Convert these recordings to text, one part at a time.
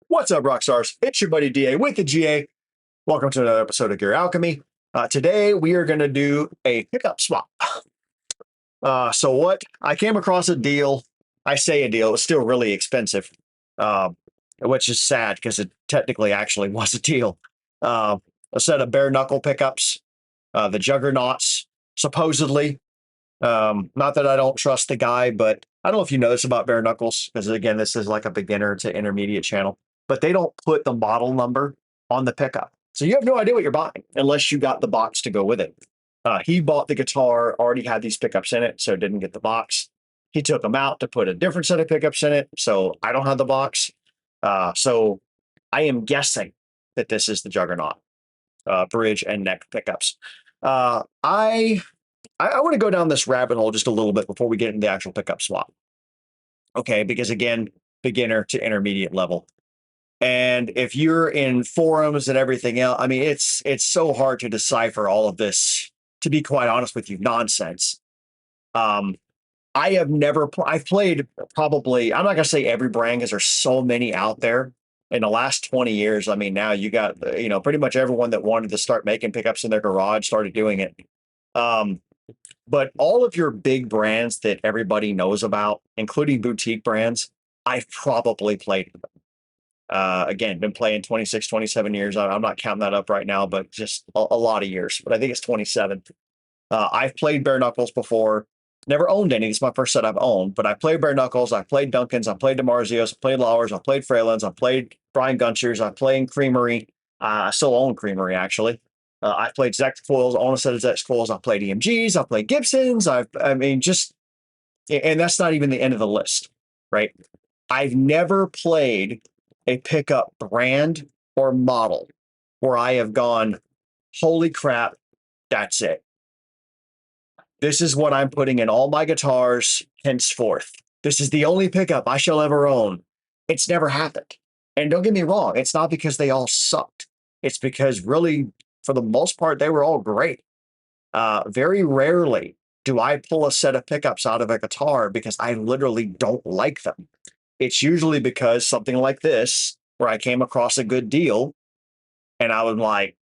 What's up, rock stars? It's your buddy DA with the GA. Welcome to another episode of Gear Alchemy. Today we are going to do a pickup swap. I came across a deal. I say a deal. It's still really expensive, uh, which is sad because it technically actually was a deal. A set of BareKnuckle pickups, the Juggernauts, supposedly. Not that I don't trust the guy, but I don't know if you know this about BareKnuckles, because again, this is like a beginner to intermediate channel, but they don't put the model number on the pickup. So you have no idea what you're buying unless you got the box to go with it. He bought the guitar, already had these pickups in it, so didn't get the box. He took them out to put a different set of pickups in it, so I don't have the box. So I am guessing that this is the Juggernaut bridge and neck pickups. I want to go down this rabbit hole just a little bit before we get into the actual pickup swap. Okay, because again, beginner to intermediate level. And if you're in forums and everything else, I mean, it's so hard to decipher all of this, to be quite honest with you, nonsense. I have never, I've played probably, I'm not going to say every brand because there's so many out there. In the last 20 years, I mean, now you got, pretty much everyone that wanted to start making pickups in their garage started doing it. But all of your big brands that everybody knows about, including boutique brands, I've probably played with them. Again, been playing 26, 27 years. I'm not counting that up right now, but just a lot of years. But I think it's 27. I've played BareKnuckles before. Never owned any. It's my first set I've owned, but I played BareKnuckles. I played Duncan's. I played DiMarzios. I played Lauers. I played Freylands. I played Brian Guncher's. I played Creamery. I still own Creamery, actually. I played Zex coils, own a set of Zex coils. I played EMGs. I played Gibsons. And that's not even the end of the list, right? I've never played a pickup brand or model where I have gone, holy crap, that's it. This is what I'm putting in all my guitars henceforth. This is the only pickup I shall ever own. It's never happened. And don't get me wrong, it's not because they all sucked. It's because really, for the most part, they were all great. Very rarely do I pull a set of pickups out of a guitar because I literally don't like them. It's usually because something like this, where I came across a good deal and I was like,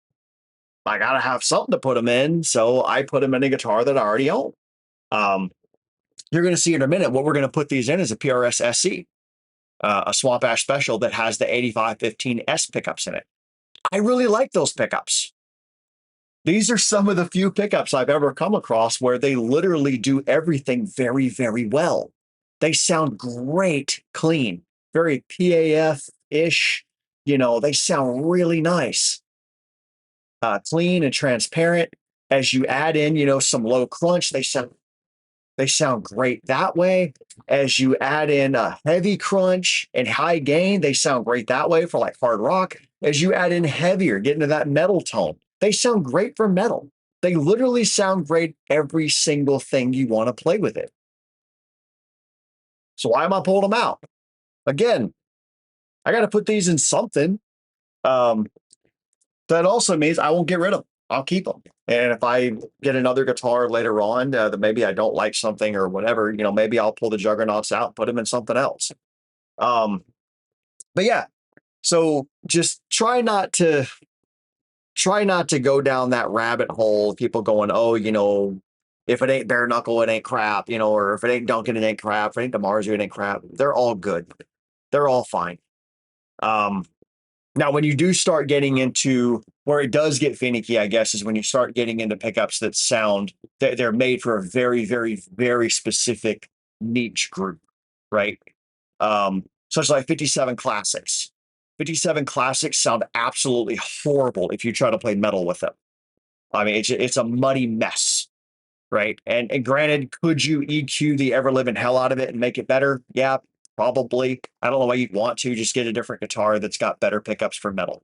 I got to have something to put them in. So I put them in a guitar that I already own. You're going to see in a minute what we're going to put these in is a PRS SE, a Swamp Ash Special that has the 8515S pickups in it. I really like those pickups. These are some of the few pickups I've ever come across where they literally do everything very, very well. They sound great, clean, very PAF-ish. They sound really nice, clean and transparent. As you add in, some low crunch, they sound great that way. As you add in a heavy crunch and high gain, they sound great that way for like hard rock. As you add in heavier, get into that metal tone, they sound great for metal. They literally sound great every single thing you want to play with it. So why am I pulling them out? Again, I got to put these in something. That also means I won't get rid of them. I'll keep them. And if I get another guitar later on that maybe I don't like something or whatever, maybe I'll pull the Juggernauts out, put them in something else. But yeah, so just try not to go down that rabbit hole. People going, oh, if it ain't BareKnuckle, it ain't crap, or if it ain't Duncan, it ain't crap. If it ain't DiMarzio, it ain't crap. They're all good. They're all fine. Now, when you do start getting into where it does get finicky, I guess, is when you start getting into pickups that sound, they're made for a very, very, very specific niche group, right? Such like 57 Classics. 57 Classics sound absolutely horrible if you try to play metal with them. I mean, it's a muddy mess, right? And granted, could you EQ the ever-living hell out of it and make it better? Yeah, probably. I don't know why you'd want to. Just get a different guitar that's got better pickups for metal.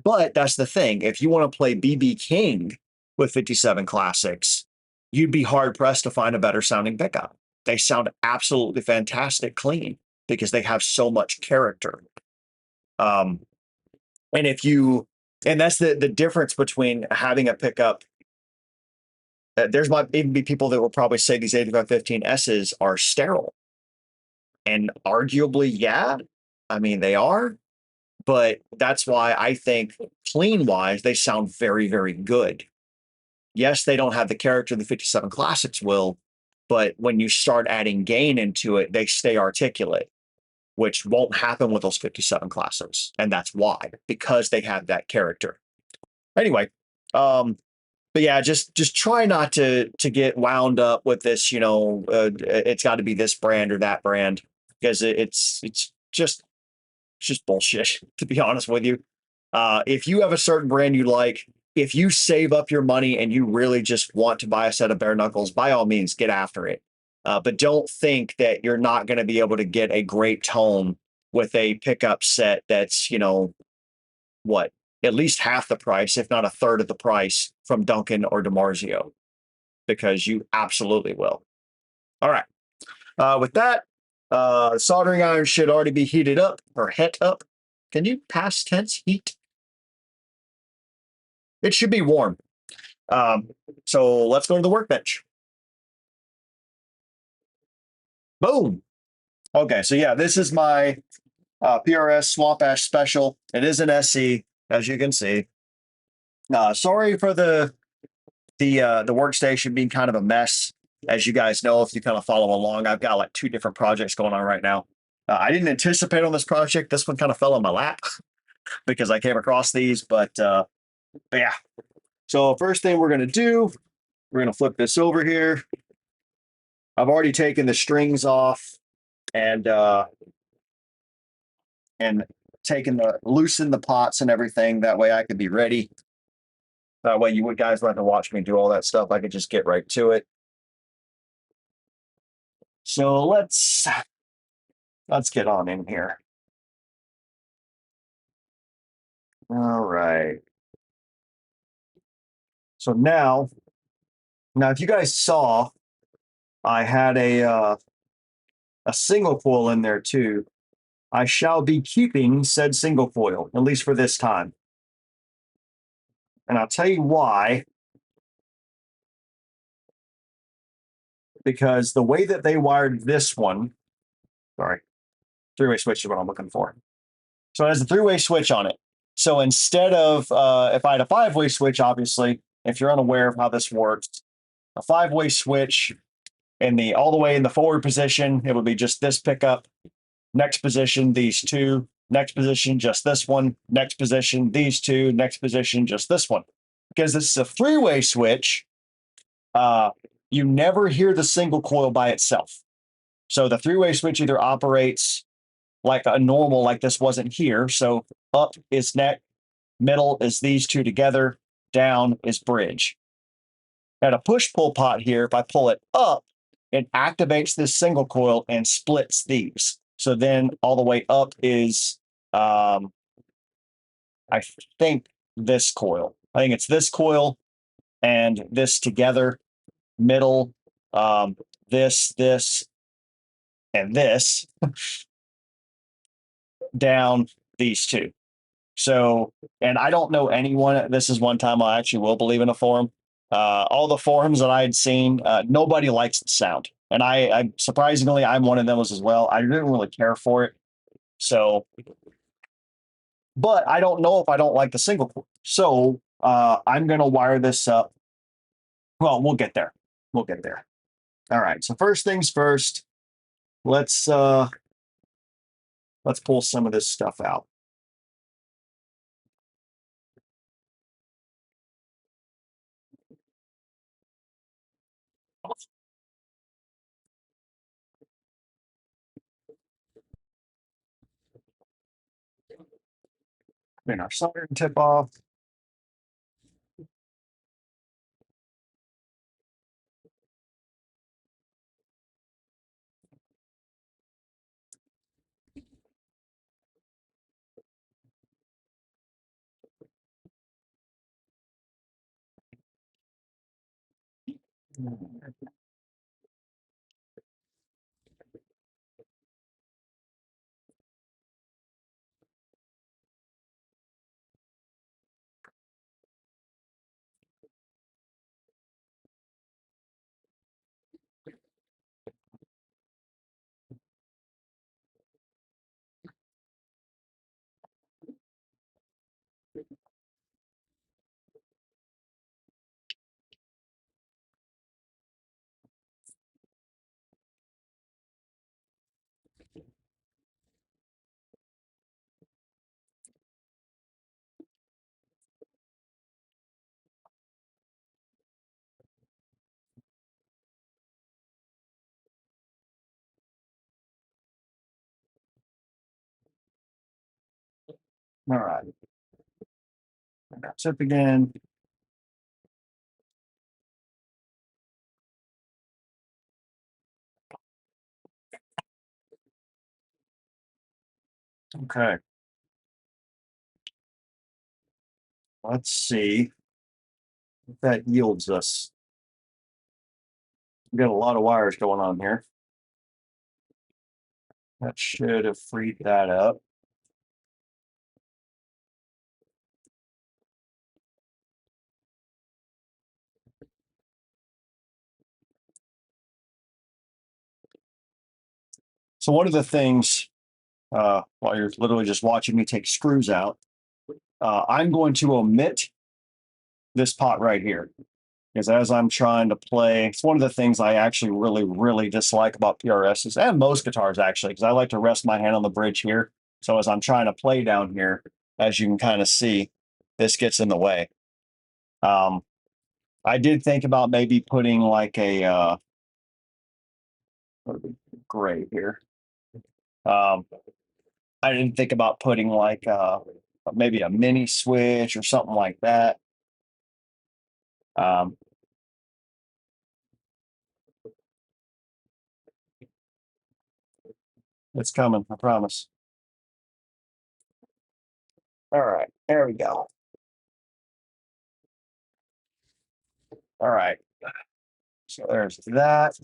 But that's the thing. If you want to play BB King with 57 Classics, you'd be hard-pressed to find a better sounding pickup. They sound absolutely fantastic clean because they have so much character. And that's the difference between having a pickup. There's might even be people that will probably say these 8515S's are sterile. And arguably, yeah, I mean, they are, but that's why I think clean wise, they sound very, very good. Yes, they don't have the character the 57 Classics will, but when you start adding gain into it, they stay articulate, which won't happen with those 57 Classics. And that's why, because they have that character. Anyway, but yeah, just try not to get wound up with this, it's got to be this brand or that brand, because it's just bullshit, to be honest with you. If you have a certain brand you like, if you save up your money and you really just want to buy a set of BareKnuckles, by all means, get after it. But don't think that you're not going to be able to get a great tone with a pickup set that's, what, at least half the price, if not a third of the price from Duncan or DiMarzio, because you absolutely will. All right. With that, soldering iron should already be heated up or het up. Can you past tense heat? It should be warm. So let's go to the workbench. Boom. Okay, so yeah, this is my PRS Swamp Ash Special. It is an SE, as you can see. Sorry for the workstation being kind of a mess. As you guys know, if you kind of follow along, I've got like 2 different projects going on right now. I didn't anticipate on this project. This one kind of fell on my lap because I came across these, but yeah. So first thing we're going to do, we're going to flip this over here. I've already taken the strings off and taken loosen the pots and everything. That way I could be ready. That way you guys don't have to watch me do all that stuff. I could just get right to it. So let's get on in here. All right. So now if you guys saw, I had a single coil in there too. I shall be keeping said single coil, at least for this time. And I'll tell you why. Because the way that they wired this one, sorry, 3-way switch is what I'm looking for. So it has a 3-way switch on it. So instead of, if I had a 5-way switch, obviously, if you're unaware of how this works, a 5-way switch all the way in the forward position, it would be just this pickup. Next position, these 2. Next position, just this one. Next position, these 2. Next position, just this one. Because this is a 3-way switch, you never hear the single coil by itself. So the 3-way switch either operates like a normal, like this wasn't here. So up is neck, middle is these 2 together, down is bridge. At a push-pull pot here, if I pull it up, it activates this single coil and splits these. So then all the way up is, I think, this coil. I think it's this coil and this together, middle, this, and this, down these 2. So, and I don't know anyone, this is one time I actually will believe in a forum. All the forums that I had seen, nobody likes the sound. And I surprisingly, I'm one of them as well. I didn't really care for it. So, but I don't know if I don't like the single coil. So I'm going to wire this up. Well, we'll get there. We'll get there. All right. So first things first, let's pull some of this stuff out. Clean our soldering tip off. All right. Tip again. Okay. Let's see if that yields us. We've got a lot of wires going on here. That should have freed that up. So one of the things, while you're literally just watching me take screws out, I'm going to omit this pot right here. Because as I'm trying to play, it's one of the things I actually really, really dislike about PRSs and most guitars actually, because I like to rest my hand on the bridge here. So as I'm trying to play down here, as you can kind of see, this gets in the way. I did think about maybe putting like a gray here. I didn't think about putting like maybe a mini switch or something like that. Um, it's coming, I promise. All right, there we go. All right, so there's that.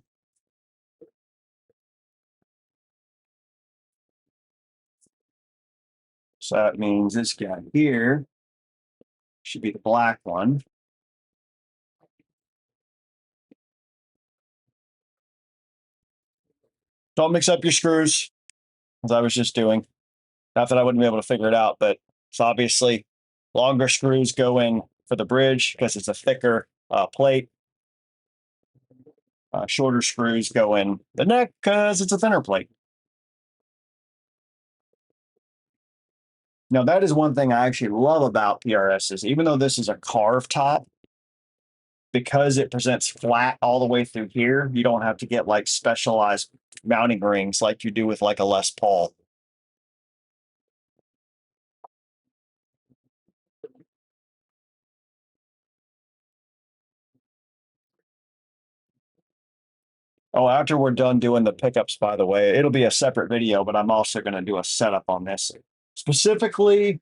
So that means this guy here should be the black one. Don't mix up your screws, as I was just doing. Not that I wouldn't be able to figure it out, but it's obviously longer screws go in for the bridge because it's a thicker plate. Shorter screws go in the neck because it's a thinner plate. Now, that is one thing I actually love about PRSs, even though this is a carved top, because it presents flat all the way through here, you don't have to get like specialized mounting rings like you do with like a Les Paul. Oh, after we're done doing the pickups, by the way, it'll be a separate video, but I'm also going to do a setup on this. Specifically,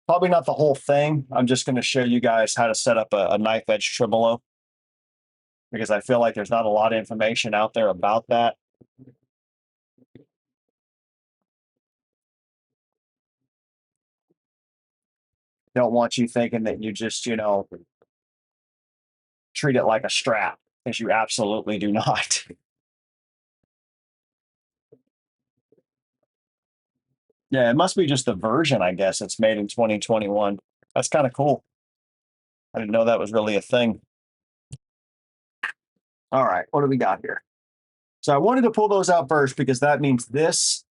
probably not the whole thing. I'm just going to show you guys how to set up a knife edge tremolo because I feel like there's not a lot of information out there about that. Don't want you thinking that you just, treat it like a strap, because you absolutely do not. Yeah, it must be just the version, I guess. It's made in 2021. That's kind of cool. I didn't know that was really a thing. All right, what do we got here? So I wanted to pull those out first because that means these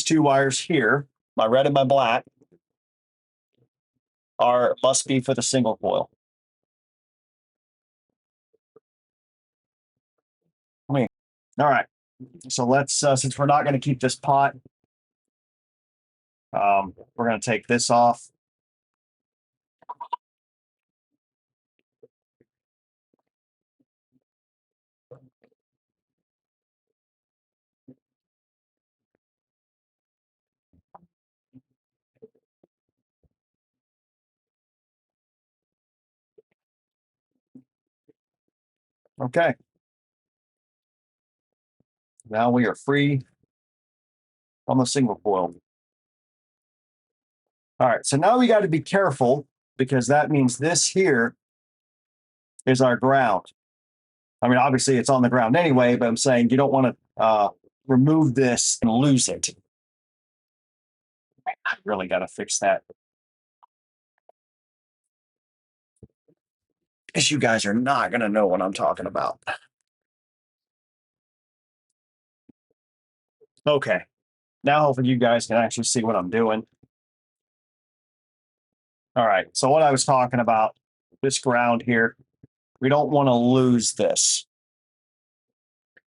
two wires here, my red and my black, must be for the single coil. All right. So let's since we're not going to keep this pot, we're going to take this off. Okay. Now we are free on the single coil. All right, so now we got to be careful because that means this here is our ground. I mean, obviously it's on the ground anyway, but I'm saying you don't want to remove this and lose it. I really got to fix that. Because you guys are not going to know what I'm talking about. Okay, now hopefully you guys can actually see what I'm doing. All right, so what I was talking about, this ground here, we don't want to lose this.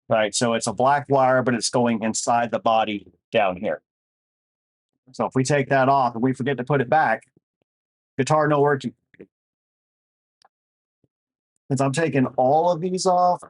Right, so it's a black wire, but it's going inside the body down here. So if we take that off and we forget to put it back, guitar no working. Since I'm taking all of these off,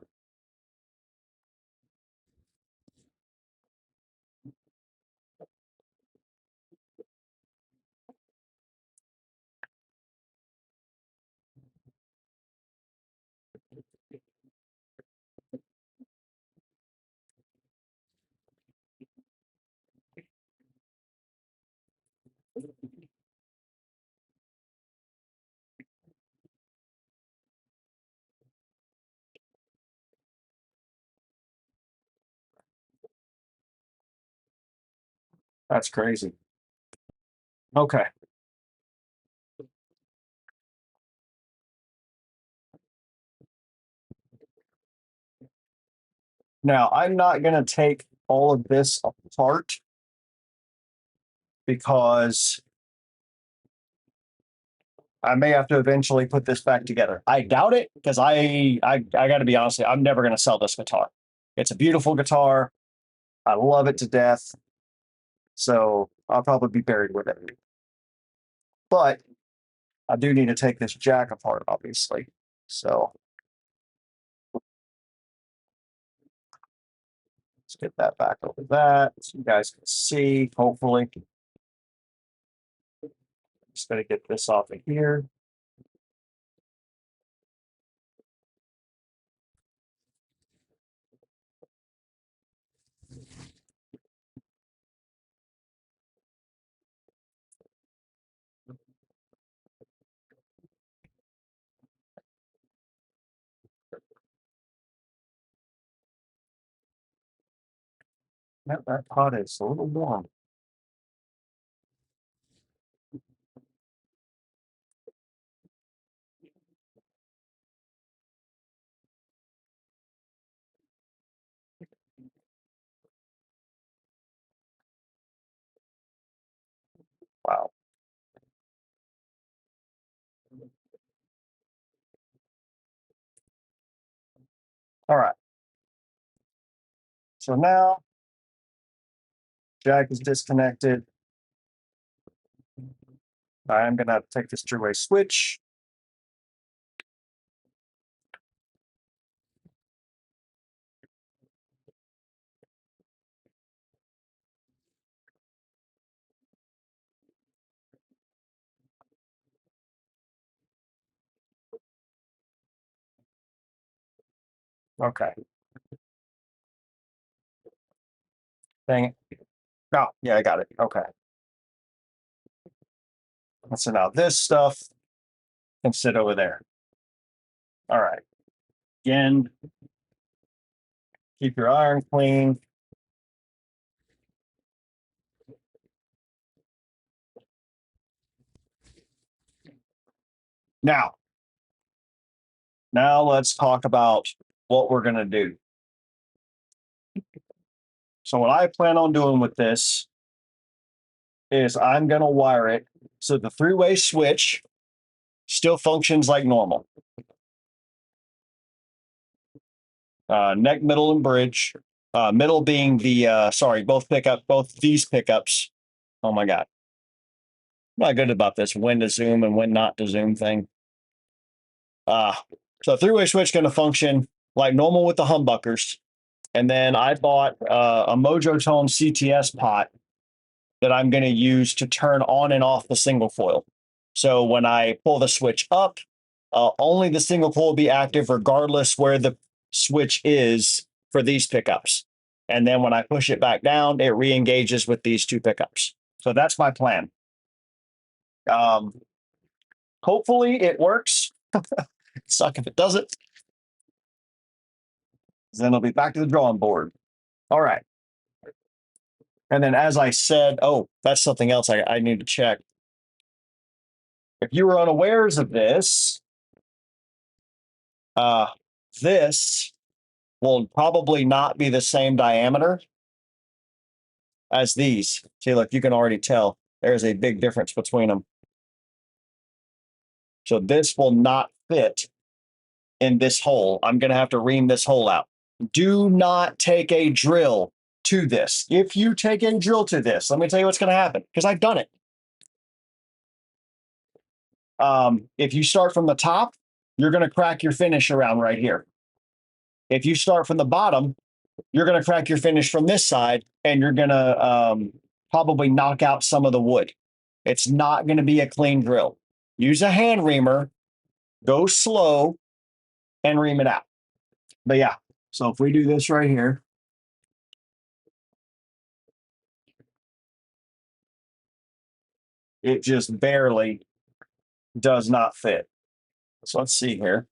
that's crazy. Okay. Now I'm not going to take all of this apart because I may have to eventually put this back together. I doubt it because I got to be honest, I'm never going to sell this guitar. It's a beautiful guitar. I love it to death. So I'll probably be buried with it. But I do need to take this jack apart, obviously. So let's get that back over that so you guys can see, hopefully. Just going to get this off of here. That pot is a little warm. Wow. All right. So now jack is disconnected. I'm going to take this three-way switch. Okay. Dang it. Oh, yeah, I got it. Okay. So now this stuff can sit over there. All right. Again, keep your iron clean. Now let's talk about what we're going to do. So what I plan on doing with this is I'm going to wire it so the three-way switch still functions like normal. Neck, middle, and bridge. Middle being the both these pickups. Oh my God. I'm not good about this when to zoom and when not to zoom thing. So three-way switch going to function like normal with the humbuckers. And then I bought a Mojo Tone CTS pot that I'm going to use to turn on and off the single coil. So when I pull the switch up, only the single coil will be active regardless where the switch is for these pickups. And then when I push it back down, it re-engages with these two pickups. So that's my plan. Hopefully it works. Suck if it doesn't. Then it'll be back to the drawing board. All right. And then as I said, oh, that's something else I need to check. If you were unawares of this, this will probably not be the same diameter as these. See, look, you can already tell there's a big difference between them. So this will not fit in this hole. I'm going to have to ream this hole out. Do not take a drill to this. If you take a drill to this, let me tell you what's going to happen, because I've done it. If you start from the top, you're going to crack your finish around right here. If you start from the bottom, you're going to crack your finish from this side, and you're going to probably knock out some of the wood. It's not going to be a clean drill. Use a hand reamer, go slow, and ream it out. But yeah, so if we do this right here, it just barely does not fit. So let's see here.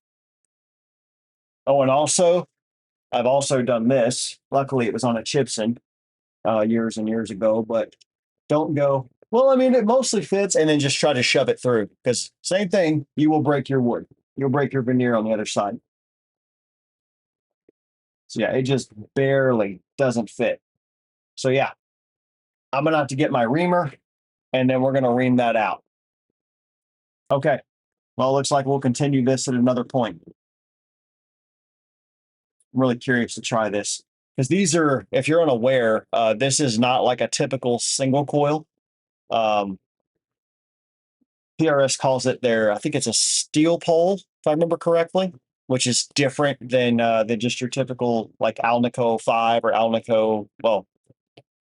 Oh, and also, I've also done this. Luckily, it was on a Chipson years and years ago, but don't go, well, I mean, it mostly fits, and then just try to shove it through, because same thing, you will break your wood. You'll break your veneer on the other side. So yeah, it just barely doesn't fit. So yeah, I'm going to have to get my reamer, and then we're going to ream that out. Okay. Well, it looks like we'll continue this at another point. I'm really curious to try this, because these are, if you're unaware, this is not like a typical single coil. PRS calls it I think it's a steel pole, if I remember correctly, which is different than just your typical like Alnico 5 or Alnico. Well,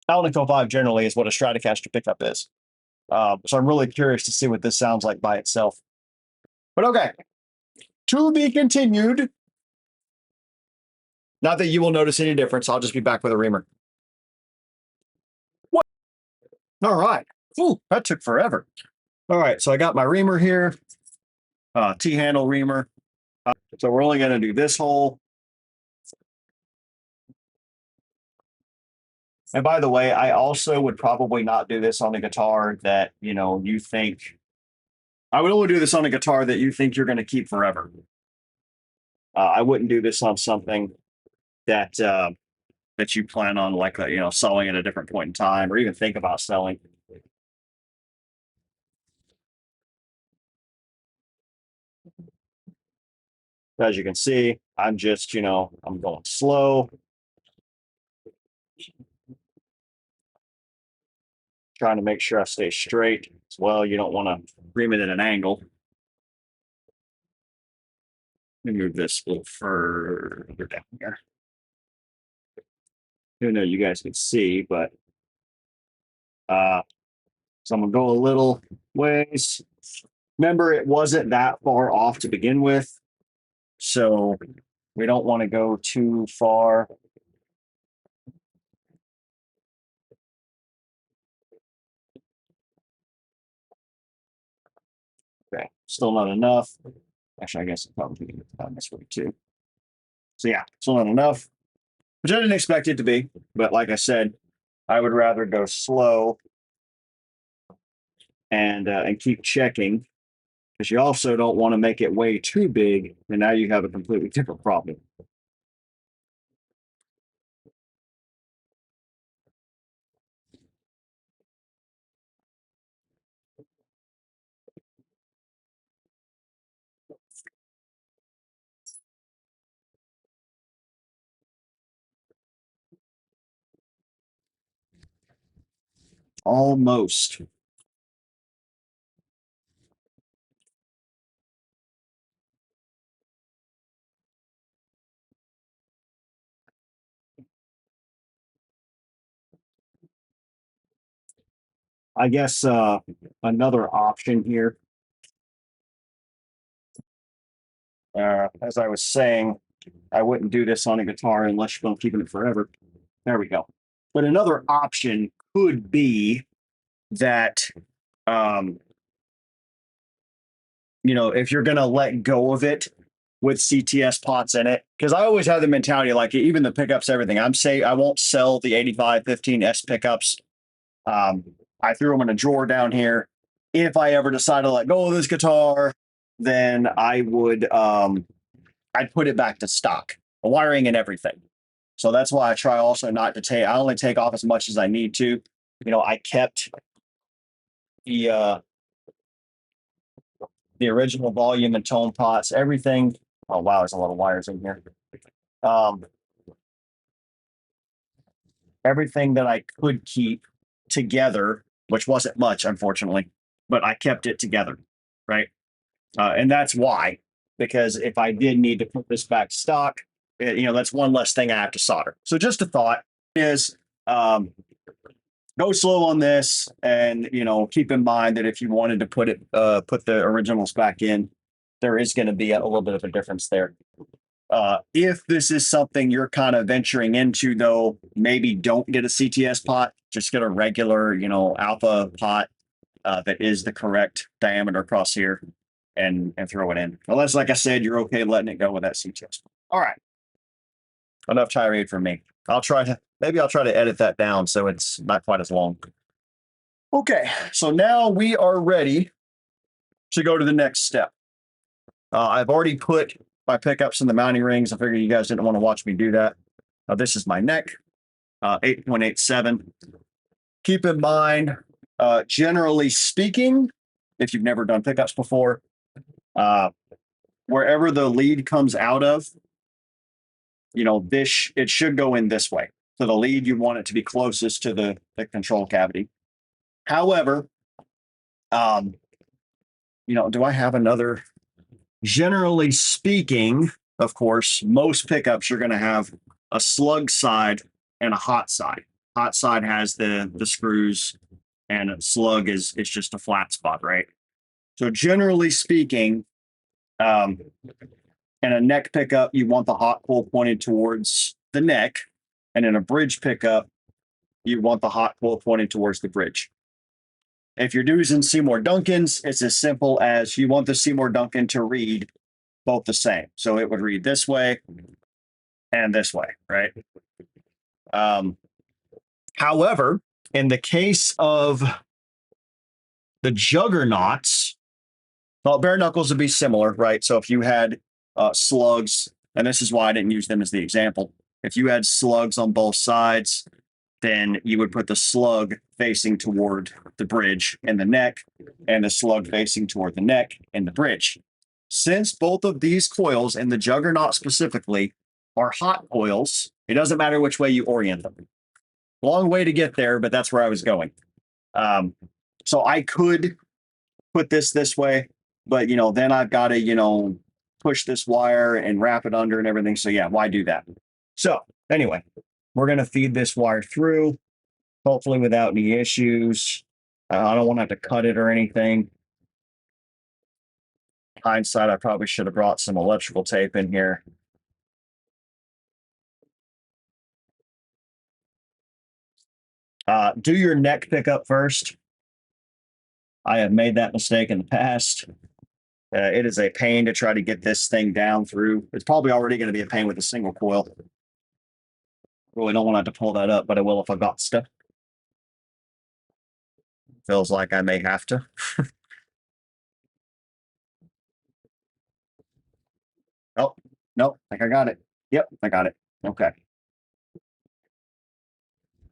Alnico 5 generally is what a Stratocaster pickup is. So I'm really curious to see what this sounds like by itself. But okay, to be continued. Not that you will notice any difference. I'll just be back with a reamer. What? All right. Ooh, that took forever. All right, so I got my reamer here, T-handle reamer. So we're only going to do this hole. And by the way, I also would probably not do this on a guitar that, you think. I would only do this on a guitar that you think you're going to keep forever. I wouldn't do this on something that that you plan on like selling at a different point in time, or even think about selling. As you can see, I'm just, I'm going slow. Trying to make sure I stay straight as well. You don't want to ream it at an angle. Let me move this a little further down here. I don't know you guys can see, but so I'm gonna go a little ways. Remember, it wasn't that far off to begin with, so we don't want to go too far. Okay, still not enough. Actually, I guess I'm probably going to get down this way too. So yeah, still not enough, which I didn't expect it to be. But like I said, I would rather go slow and keep checking, because you also don't want to make it way too big, and now you have a completely different problem. Almost. I guess another option here, as I was saying, I wouldn't do this on a guitar unless you're going to keep it forever. There we go. But another option could be that, if you're going to let go of it with CTS pots in it, because I always have the mentality, like even the pickups, everything. I won't sell the 8515 S pickups. I threw them in a drawer down here. If I ever decide to let go of this guitar, then I would I'd put it back to stock, wiring and everything. So that's why I try also not to take. I only take off as much as I need to. I kept the original volume and tone pots, everything. Oh wow, there's a lot of wires in here. everything that I could keep together, which wasn't much, unfortunately, but I kept it together, right? And that's why, because if I did need to put this back stock, that's one less thing I have to solder. So just a thought is, go slow on this, and keep in mind that if you wanted to put the originals back in, there is going to be a little bit of a difference there. If this is something you're kind of venturing into, though, maybe don't get a CTS pot. Just get a regular, alpha pot that is the correct diameter across here, and throw it in. Unless, like I said, you're okay letting it go with that CTS. All right. Enough tirade from me. I'll try to edit that down so it's not quite as long. Okay, so now we are ready to go to the next step. I've already put my pickups in the mounting rings. I figured you guys didn't want to watch me do that. This is my neck, 8.87. Keep in mind, generally speaking, if you've never done pickups before, wherever the lead comes out of, it should go in this way. So the lead, you want it to be closest to the control cavity. However, do I have another? Generally speaking, of course, most pickups you're going to have a slug side and a hot side. Hot side has the screws, and a slug is just a flat spot, right? So generally speaking, in a neck pickup, you want the hot pull pointed towards the neck, and in a bridge pickup, you want the hot pull pointed towards the bridge. If you're using Seymour Duncans, it's as simple as you want the Seymour Duncan to read both the same. So it would read this way and this way, right? However, in the case of the Juggernauts, well, BareKnuckles would be similar, right? So if you had slugs, and this is why I didn't use them as the example. If you had slugs on both sides, then you would put the slug facing toward the bridge and the neck, and the slug facing toward the neck and the bridge. Since both of these coils, and the Juggernaut specifically, are hot coils, it doesn't matter which way you orient them. Long way to get there, but that's where I was going. So I could put this way, but then I've got to push this wire and wrap it under and everything. So yeah, why do that? So anyway, we're going to feed this wire through, hopefully without any issues. I don't want to have to cut it or anything. Hindsight, I probably should have brought some electrical tape in here. Do your neck pickup first. I have made that mistake in the past. It is a pain to try to get this thing down through. It's probably already going to be a pain with a single coil. Really don't want to have to pull that up, but I will if I got stuff. Feels like I may have to. Oh, no, I think I got it. Yep, I got it. Okay.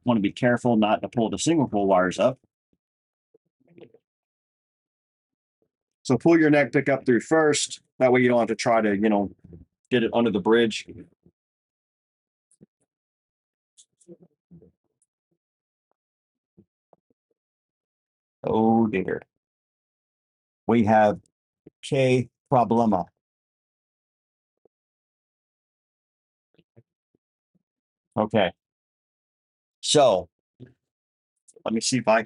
Want to be careful not to pull the single pole wires up. So pull your neck pickup through first. That way you don't have to try to, get it under the bridge. Oh dear. We have K problema. Okay. So let me see if I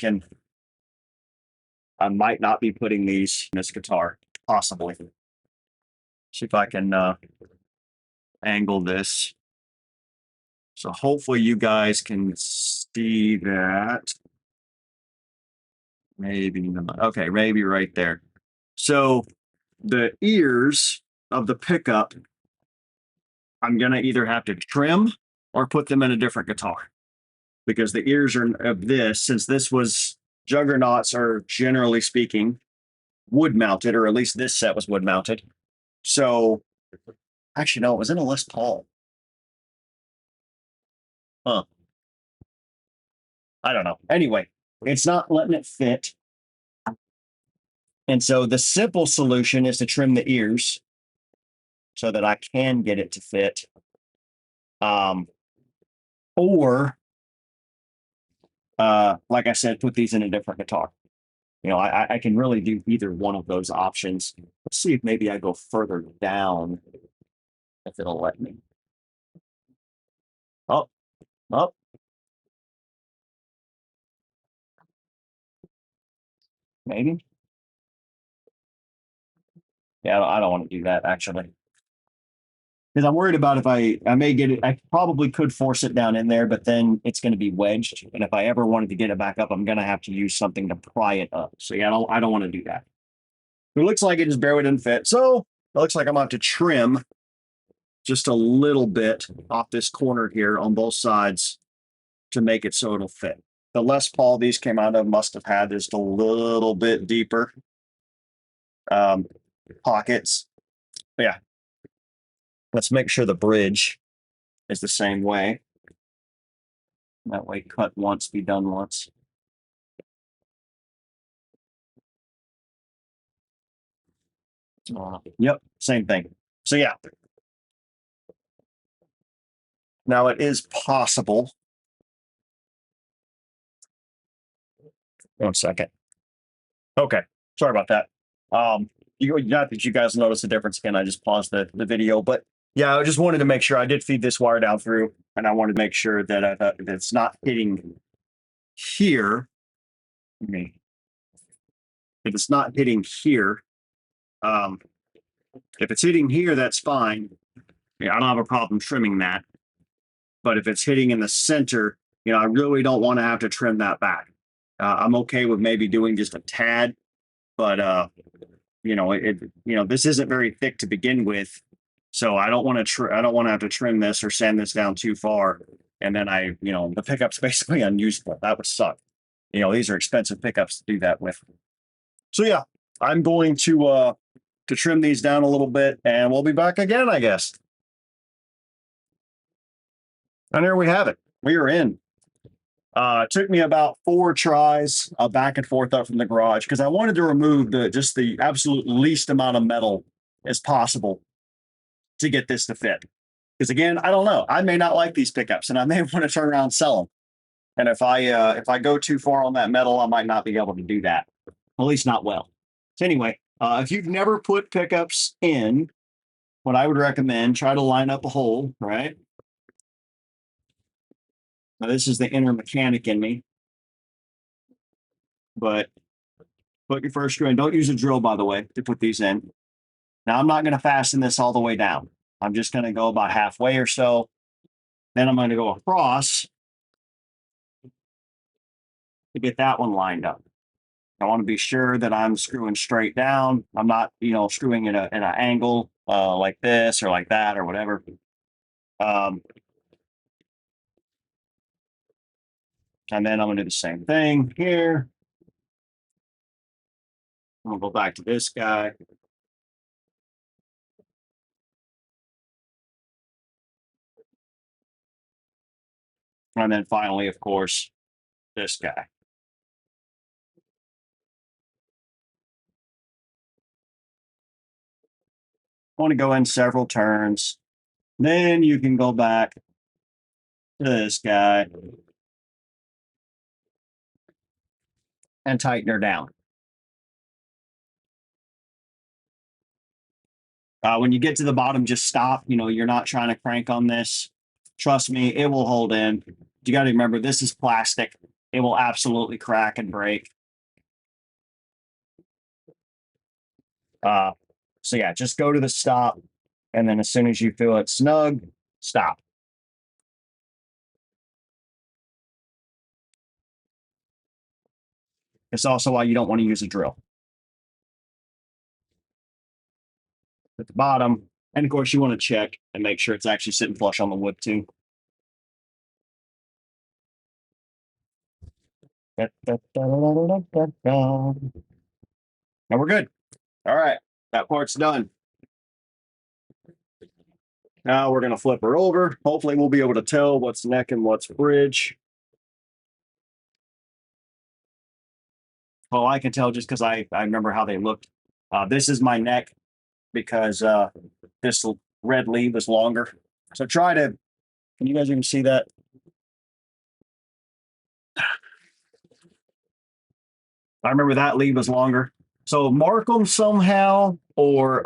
might not be putting these in this guitar, possibly. See if I can angle this. So hopefully you guys can see that. Maybe not. Okay, maybe right there. So the ears of the pickup, I'm going to either have to trim or put them in a different guitar, because the ears are of this, since this was Juggernauts are generally speaking wood mounted, or at least this set was wood mounted. So actually, no, it was in a Les Paul. Huh. I don't know. Anyway, it's not letting it fit. And so the simple solution is to trim the ears so that I can get it to fit. Or like I said, put these in a different guitar. You know, I can really do either one of those options. Let's see if maybe I go further down if it'll let me. Oh, oh, maybe. Yeah, I don't want to do that actually. Because I'm worried about if I may get it, I probably could force it down in there, but then it's going to be wedged. And if I ever wanted to get it back up, I'm going to have to use something to pry it up. So yeah, I don't want to do that. It looks like it just barely didn't fit. So it looks like I'm going to have to trim just a little bit off this corner here on both sides to make it so it'll fit. The Les Paul these came out of must have had just a little bit deeper pockets. But yeah, let's make sure the bridge is the same way. That way, cut once, be done once. Yep, same thing. So yeah. Now it is possible. 1 second. Okay, sorry about that. Not that you guys notice the difference again. I just paused the video, but yeah, I just wanted to make sure I did feed this wire down through, and I wanted to make sure that it's not hitting here. If it's not hitting here, if it's hitting here, that's fine. Yeah, I don't have a problem trimming that. But if it's hitting in the center, you know, I really don't want to have to trim that back. I'm okay with maybe doing just a tad, but you know, this isn't very thick to begin with, so I don't want to I don't want to have to trim this or sand this down too far, and then you know, the pickup's basically unusable. That would suck. You know, these are expensive pickups to do that with. So yeah, I'm going to trim these down a little bit, and we'll be back again, I guess. And there we have it. We are in. It took me about 4 tries back and forth up from the garage because I wanted to remove just the absolute least amount of metal as possible to get this to fit. Because again, I don't know. I may not like these pickups, and I may want to turn around and sell them. And if I go too far on that metal, I might not be able to do that. At least not well. So anyway, if you've never put pickups in, what I would recommend, try to line up a hole, right? Now, this is the inner mechanic in me, but put your first screw in. Don't use a drill, by the way, to put these in. Now, I'm not going to fasten this all the way down. I'm just going to go about halfway or so. Then I'm going to go across to get that one lined up. I want to be sure that I'm screwing straight down. I'm not, you know, screwing in an angle like this or like that or whatever. And then I'm going to do the same thing here. I'm going to go back to this guy. And then finally, of course, this guy. I want to go in several turns. Then you can go back to this guy and tighten her down. When you get to the bottom, just stop. You know, you're not trying to crank on this. Trust me, it will hold in. You got to remember, this is plastic. It will absolutely crack and break. So yeah, just go to the stop. And then as soon as you feel it snug, stop. It's also why you don't want to use a drill. At the bottom. And of course, you want to check and make sure it's actually sitting flush on the wood too. Now we're good. All right, that part's done. Now we're going to flip her over. Hopefully we'll be able to tell what's neck and what's bridge. Well, I can tell just because I remember how they looked. This is my neck because this red lead is longer. So try to, can you guys even see that? I remember that lead was longer. So mark them somehow, or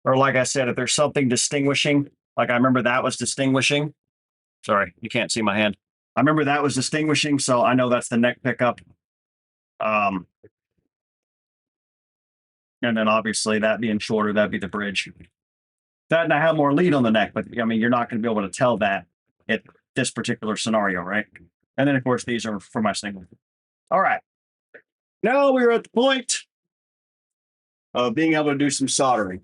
like I said, if there's something distinguishing, like I remember that was distinguishing. Sorry, you can't see my hand. I remember that was distinguishing, so I know that's the neck pickup. And then obviously that being shorter, that'd be the bridge. That and I have more lead on the neck, but I mean, you're not going to be able to tell that at this particular scenario, right? And then of course, these are for my single. All right. Now we're at the point of being able to do some soldering.